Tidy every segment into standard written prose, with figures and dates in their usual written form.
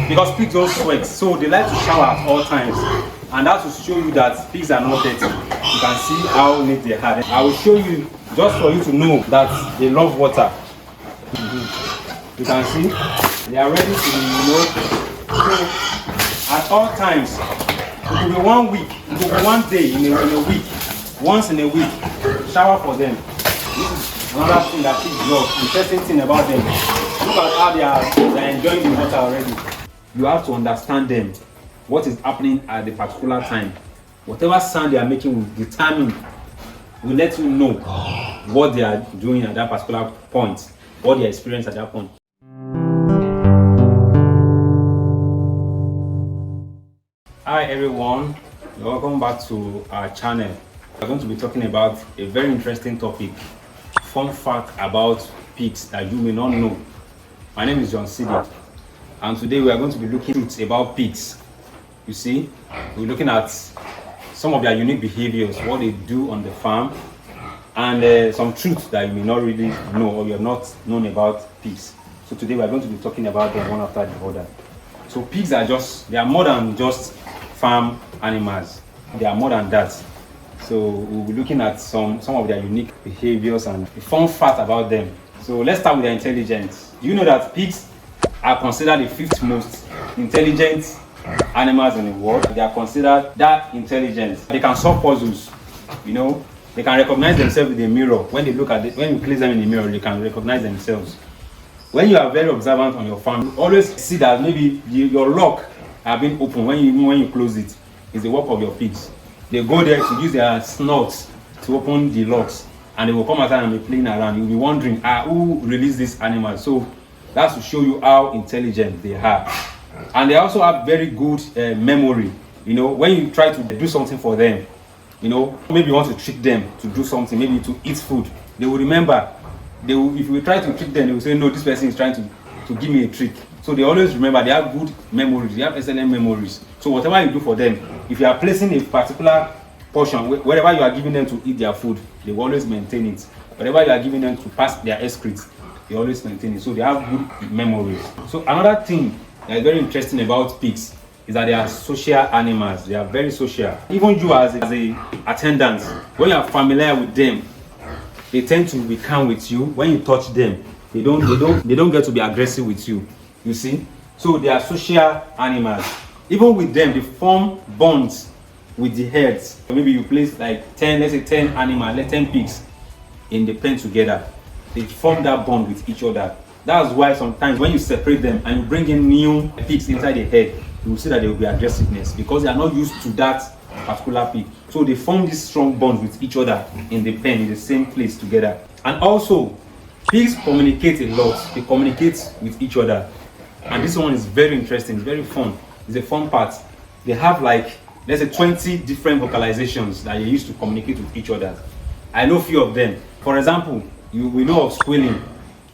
because pigs don't sweat, so they like to shower at all times, and that will show you that pigs are not dirty. You can see how neat they are. I will show you just for you to know that they love water. You can see they are ready to so at all times. It will be 1 week, it will be 1 day in a week, once in a week, shower for them. This is another thing that pigs love, interesting thing about them. Look at how they are enjoying the water already. You have to understand them, what is happening at the particular time. Whatever sound they are making will determine, will let you know what they are doing at that particular point, what they experience at that point. Hi everyone, welcome back to our channel. We're going to be talking about a very interesting topic, fun fact about pigs that you may not know. My name is John City, and today we are going to be looking at about pigs. You see, we're looking at some of their unique behaviors, what they do on the farm, and some truths that you may not really know or you have not known about pigs. So today we are going to be talking about them one after the other. So pigs are they are more than just farm animals. They are more than that. So we'll be looking at some of their unique behaviors and a fun fact about them. So let's start with their intelligence. Do you know that pigs are considered the 5th most intelligent animals in the world? They are considered that intelligent. They can solve puzzles. You know, they can recognize themselves in the mirror. When they look at it, when you place them in the mirror, they can recognize themselves. When you are very observant on your farm, you always see that maybe your lock have been open when you close it. It's the work of your pigs. They go there to use their snouts to open the locks, and they will come outside and be playing around. You'll be wondering, who released this animal? So that's to show you how intelligent they are. And they also have very good memory. You know, when you try to do something for them, you know, maybe you want to trick them to do something, maybe to eat food, they will remember. If you try to trick them, they will say, no, this person is trying to give me a trick. So they always remember. They have good memories, they have excellent memories. So whatever you do for them, if you are placing a particular portion, wherever you are giving them to eat their food, they will always maintain it. Wherever you are giving them to pass their excrete, they always maintain it. So they have good memories. So another thing that is very interesting about pigs is that they are social animals. They are very social. Even you as a attendant, when you are familiar with them, they tend to be calm with you. When you touch them, they don't get to be aggressive with you. You see, so they are social animals. Even with them, they form bonds with the herds. Maybe you place like 10 animals, 10 pigs in the pen together. They form that bond with each other. That's why sometimes when you separate them and you bring in new pigs inside the herd, you will see that there will be aggressiveness because they are not used to that particular pig. So they form this strong bond with each other in the pen, in the same place together. And also, pigs communicate a lot. They communicate with each other. And this one is very interesting, it's very fun. It's a fun part. They have like, let's say 20 different vocalizations that they use to communicate with each other. I know a few of them. For example, we know of squealing,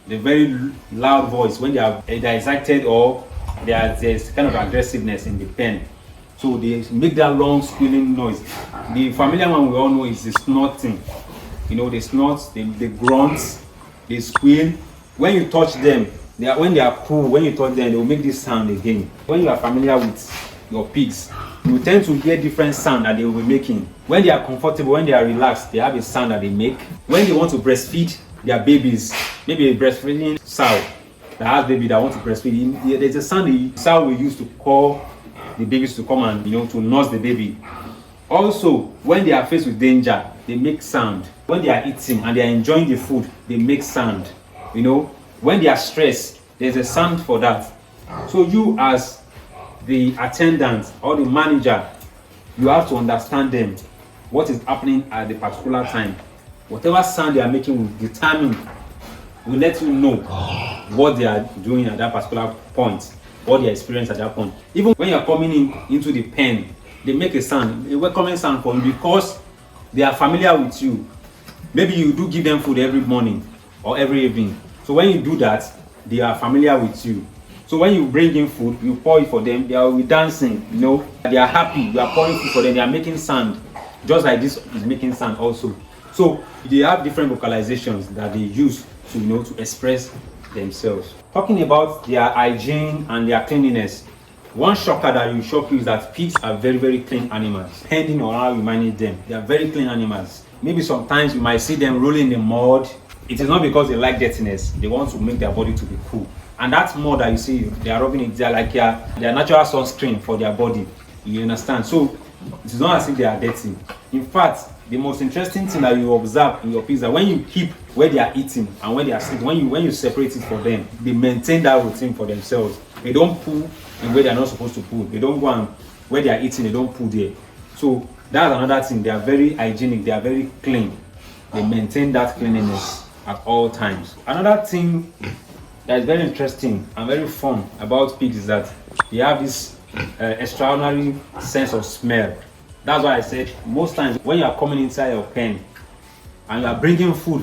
the very loud voice when they are excited or there's kind of aggressiveness in the pen. So they make that long squealing noise. The familiar one we all know is the snorting. You know, they snort, they grunt, they squeal. When you touch them, when they are cool, when you touch them, they will make this sound again. When you are familiar with your pigs, you tend to hear different sound that they will be making. When they are comfortable, when they are relaxed, they have a sound that they make. When they want to breastfeed their babies, maybe a breastfeeding sow that has baby that want to breastfeed, there's a sound the sow will use to call the babies to come and, you know, to nurse the baby. Also, when they are faced with danger, they make sound. When they are eating and they are enjoying the food, they make sound. You know, when they are stressed, there's a sound for that. So you as the attendant or the manager, you have to understand them, what is happening at the particular time. Whatever sound they are making will determine, will let you know what they are doing at that particular point, what they experience at that point. Even when you are coming into the pen, they make a sound, a welcoming sound for you because they are familiar with you. Maybe you do give them food every morning or every evening. So when you do that, they are familiar with you. So when you bring in food, you pour it for them, they are dancing, you know, they are happy, you are pouring food for them, they are making sound, just like this is making sound also. So they have different vocalizations that they use to, you know, to express themselves. Talking about their hygiene and their cleanliness, One shocker that will shock you is that pigs are very, very clean animals. Depending on how you manage them, they are very clean animals. Maybe sometimes you might see them rolling in the mud. It is not because they like dirtiness. They want to make their body to be cool. And that mud that you see, they are rubbing it, they are like their natural sunscreen for their body. You understand? So it is not as if they are dirty. In fact, the most interesting thing that you observe in your pigs that when you keep where they are eating and where they are sleeping, when you separate it for them, they maintain that routine for themselves. They don't poo in where they are not supposed to poo. They don't go and where they are eating, they don't poo there. So that's another thing. They are very hygienic, they are very clean. They maintain that cleanliness at all times. Another thing that is very interesting and very fun about pigs is that they have this extraordinary sense of smell. That's why I said most times when you are coming inside your pen and you are bringing food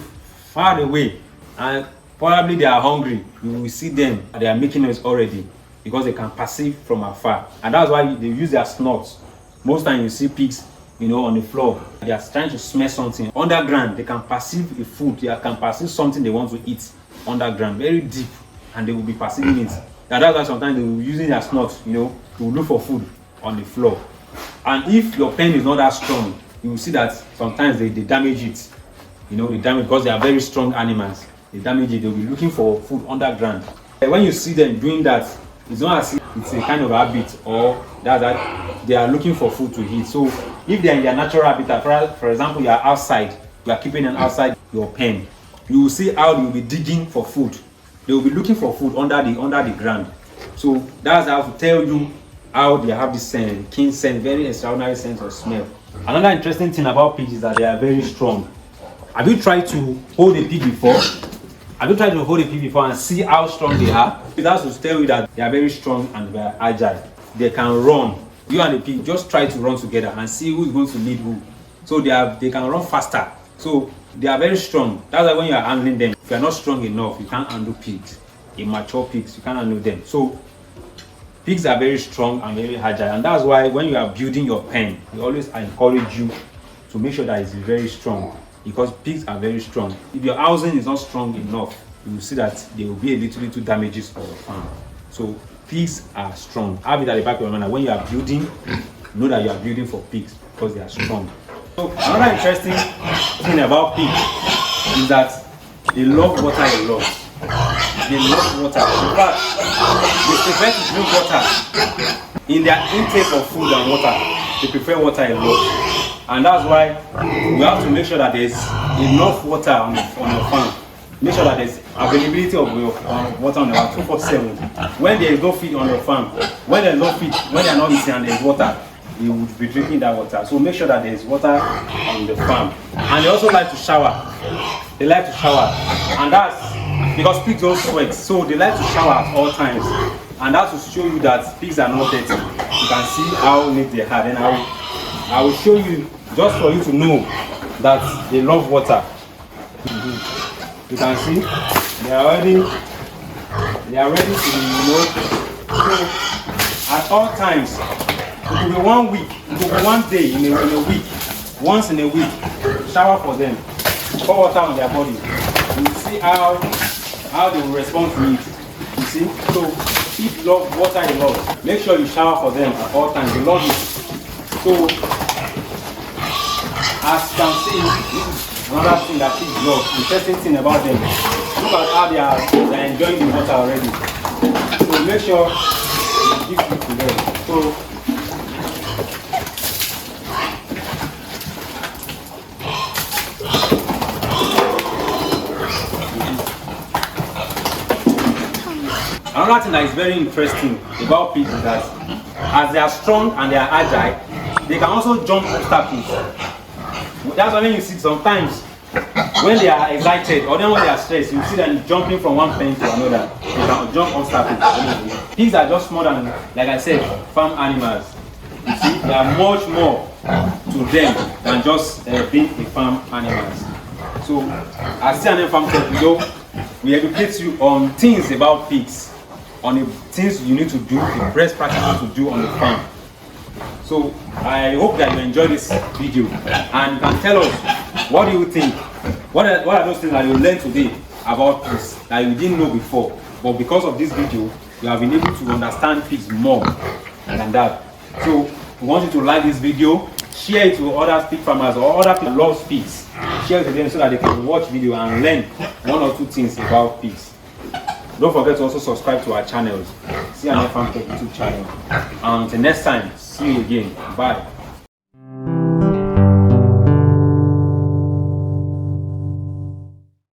far away and probably they are hungry, you will see them, they are making noise already because they can perceive from afar. And that's why they use their snorts. Most times you see pigs, on the floor, they are trying to smell something. Underground, they can perceive a food, they can perceive something they want to eat underground, very deep, and they will be perceiving it. And that's why sometimes they will be using their snorts, to look for food on the floor. And if your pen is not that strong, you will see that sometimes they damage it. They damage because they are very strong animals. They damage it, they'll be looking for food underground. When you see them doing that, it's not as if it's a kind of habit or that they are looking for food to eat. So if they are in their natural habitat, for example, you are outside, you are keeping them outside your pen, you will see how they will be digging for food. They will be looking for food under the ground. So that's how to tell you how they have this keen scent, very extraordinary sense of smell. Another interesting thing about pigs is that they are very strong. Have you tried to hold a pig before? Have you tried to hold a pig before and see how strong they are? That's to tell you that they are very strong and very agile. They can run. You and the pig just try to run together and see who is going to lead who. So they can run faster. So they are very strong. That's why when you are handling them, if you are not strong enough, you can't handle pigs. Immature pigs, you can't handle them. So pigs are very strong and very agile, and that's why when you are building your pen, we always encourage you to make sure that it's very strong, because pigs are very strong. If your housing is not strong enough, you will see that there will be a little damages for your farm. So pigs are strong. Have it at the back of your mind. When you are building, know that you are building for pigs because they are strong. So another interesting thing about pigs is that they love water a lot. They love water. In fact, they prefer to drink water. In their intake of food and water, they prefer water a lot. And that's why we have to make sure that there's enough water on your farm. Make sure that there's availability of water on the farm 24/7. When there is no feed on your farm, when there's no feed, when they're not eating and there's water, you would be drinking that water. So make sure that there's water on the farm. And they also like to shower. They like to shower. And that's because pigs don't sweat. So they like to shower at all times. And that will show you that pigs are not dirty. You can see how neat they are. And I will show you just for you to know that they love water. You can see they are ready to so at all times. It could be 1 week, it could be 1 day in a week, once in a week. Shower for them, pour water on their body. You will see how they will respond to it. You see? So if you love water a lot, make sure you shower for them at all times. They love it. So as you can see, this is another thing that pigs love. Interesting thing about them. Look at how they are enjoying the water already. So make sure you give it to them. So another thing that is very interesting about pigs is that as they are strong and they are agile, they can also jump obstacles. That's why when you see sometimes when they are excited or then when they are stressed, you see them jumping from one pen to another. They can jump obstacles. Pigs are just more than, like I said, farm animals. You see, there are much more to them than just being a farm animals. So as C&M FARMTECH, we educate you on things about pigs, on the things you need to do, the best practices to do on the farm. So I hope that you enjoy this video and you can tell us what do you think, what are those things that you learned today about pigs that you didn't know before, but because of this video you have been able to understand pigs more. than that. So we want you to like this video, share it to other pig farmers or other people who love pigs. Share it to them so that they can watch video and learn one or two things about pigs. Don't forget to also subscribe to our channels, C&M FARMTECH YouTube channel. Until next time, see you again. Bye.